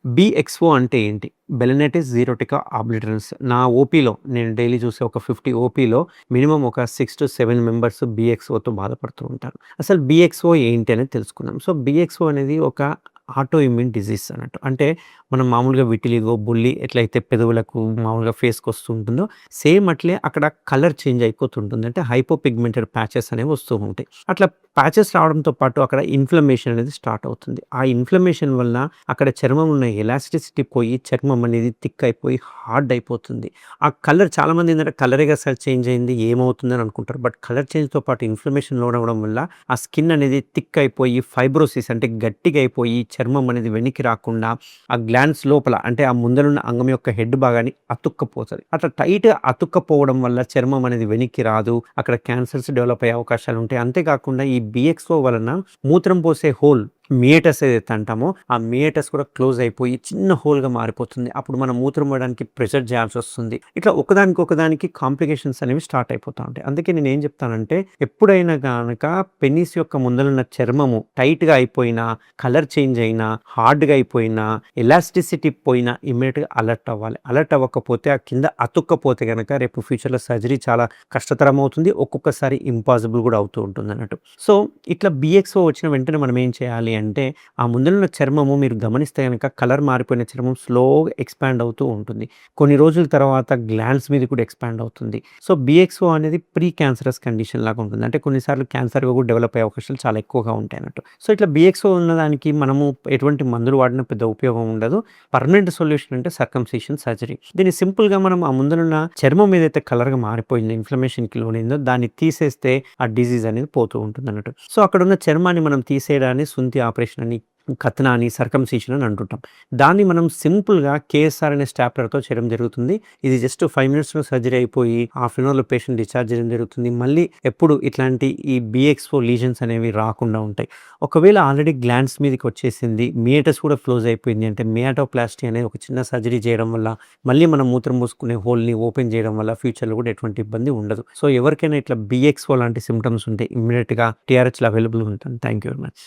బీఎక్స్ఓ అంటే ఏంటి? బెలినైటిస్ జీరోటికా ఆబ్లిటరన్స్. నా ఓపీలో నేను డైలీ చూసే ఒక 50 ఓపీలో మినిమమ్ ఒక 6-7 మెంబర్స్ బీఎక్స్ఓతో బాధపడుతూ ఉంటారు. అసలు బీఎక్స్ఓ ఏంటి అనేది తెలుసుకుందాం. సో, బీఎక్స్ఓ అనేది ఒక ఆటో ఇమ్యూన్ డిజీజ్ అన్నట్టు. అంటే మనం మామూలుగా విటిలిగో, బుల్లి ఎట్లయితే పెదవులకు మామూలుగా ఫేస్‌కి వస్తూ ఉంటుందో, సేమ్ అట్లే అక్కడ కలర్ చేంజ్ అయిపోతుంటుంది. అంటే హైపోపిగ్మెంటెడ్ ప్యాచెస్ అనేవి వస్తూ ఉంటాయి. అట్లా ప్యాచెస్ రావడంతో పాటు అక్కడ ఇన్‌ఫ్లమేషన్ అనేది స్టార్ట్ అవుతుంది. ఆ ఇన్‌ఫ్లమేషన్ వలన అక్కడ చర్మం ఉన్న ఎలాస్టిసిటీ పోయి చర్మం అనేది థిక్ అయిపోయి హార్డ్ అయిపోతుంది. ఆ కలర్ చాలామంది ఏందంటే కలరేగా అసలు చేంజ్ అయింది ఏమవుతుందని అనుకుంటారు. బట్ కలర్ చేంజ్‌తో పాటు ఇన్‌ఫ్లమేషన్ లోడ్ అవ్వడం వల్ల ఆ స్కిన్ అనేది థిక్ అయిపోయి ఫైబ్రోసిస్ అంటే గట్టిగా అయిపోయి చర్మం అనేది వెనక్కి రాకుండా ఆ గ్లాండ్స్ లోపల అంటే ఆ ముందరున్న అంగం యొక్క హెడ్ భాగాన్ని అతుక్కపోతది. అట్లా టైట్‌గా అతుక్కపోవడం వల్ల చర్మం అనేది వెనక్కి రాదు. అక్కడ క్యాన్సర్స్ డెవలప్ అయ్యే అవకాశాలు ఉంటాయి. అంతేకాకుండా ఈ బీఎక్స్ఓ వలన మూత్రం పోసే హోల్ మియేటస్ ఏదైతే అంటామో, ఆ మియేటస్ కూడా క్లోజ్ అయిపోయి చిన్న హోల్‌గా మారిపోతుంది. అప్పుడు మనం మూత్రం పోయడానికి ప్రెషర్ చేయాల్సొస్తుంది. ఇట్లా ఒకదానికి కాంప్లికేషన్స్ అనేవి స్టార్ట్ అయిపోతా ఉంటాయి. అందుకే నేనేం చెప్తానంటే, ఎప్పుడైనా గనక పెనిస్ యొక్క ముందలున్న చర్మము టైట్‌గా అయిపోయినా, కలర్ చేంజ్ అయినా, హార్డ్‌గా అయిపోయినా, ఎలాస్టిసిటీ పోయినా ఇమ్మీడియేట్‌గా అలర్ట్ అవ్వాలి. అలర్ట్ అవ్వకపోతే ఆ కింద అతుక్కపోతే గనక రేపు ఫ్యూచర్‌లో సర్జరీ చాలా కష్టతరం అవుతుంది. ఒక్కొక్కసారి ఇంపాసిబుల్ కూడా అవుతూ ఉంటుందన్నట్టు. సో, ఇట్లా బీఎక్స్ఓ వచ్చిన వెంటనే మనం ఏం చేయాలి అంటే, ఆ ముందలున్న చర్మము మీరు గమనిస్తే గనక కలర్ మారిపోయిన చర్మం స్లోగా ఎక్స్‌పాండ్ అవుతూ ఉంటుంది. కొన్ని రోజుల తర్వాత గ్లాండ్స్ మీద కూడా ఎక్స్‌పాండ్ అవుతుంది. సో, బీఎక్స్ఓ అనేది ప్రీ క్యాన్సరస్ కండిషన్ లాగా ఉంటుంది. అంటే కొన్నిసార్లు క్యాన్సర్‌గా కూడా డెవలప్ అయ్యే అవకాశాలు చాలా ఎక్కువగా ఉంటాయన్నట్టు. సో, ఇట్లా బీఎక్స్ఓ ఉన్నదానికి మనము ఎటువంటి మందులు వాడినా పెద్ద ఉపయోగం ఉండదు. పర్మనెంట్ సొల్యూషన్ అంటే సర్కంసిషన్ సర్జరీ. దీన్ని సింపుల్‌గా మనం ఆ ముందలున్న చర్మం ఏదైతే కలర్‌గా మారిపోయిందో, ఇన్‌ఫ్లమేషన్‌కి లోనైందో దాన్ని తీసేస్తే ఆ డిసీజ్ అనేది పోతూ ఉంటుందన్నట్టు. సో, అక్కడున్న చర్మాన్ని మనం తీసేయడాన్ని సుంతి ఆపరేషన్ అని, కత్న అని, సర్కంసిషన్ అని అంటుంటాం. దాన్ని మనం సింపుల్‌గా కేఎస్ఆర్ అనే స్టాప్లర్‌తో చేయడం జరుగుతుంది. ఇది జస్ట్ 5 మినిట్స్‌లో సర్జరీ అయిపోయి హాఫ్ అన్ అవర్‌లో పేషెంట్ డిశ్చార్జ్ చేయడం జరుగుతుంది. మళ్ళీ ఎప్పుడు ఇట్లాంటి ఈ బీఎక్స్ఓ లీజన్స్ అనేవి రాకుండా ఉంటాయి. ఒకవేళ ఆల్రెడీ గ్లాండ్స్ మీదకి వచ్చేసింది, మియేటస్ కూడా క్లోజ్ అయిపోయింది అంటే మియాటోప్లాస్టీ అనే ఒక చిన్న సర్జరీ చేయడం వల్ల మళ్ళీ మనం మూత్రం పోసుకునే హోల్‌ని ఓపెన్ చేయడం వల్ల ఫ్యూచర్‌లో కూడా ఎటువంటి ఇబ్బంది ఉండదు. సో, ఎవరికైనా ఇట్లా బీఎక్స్ఓ లాంటి సింప్టమ్స్ ఉంటే ఇమ్మీడియేట్‌గా టీఆర్‌హెచ్‌లో అవైలబుల్‌గా ఉంటాను. Thank you very much.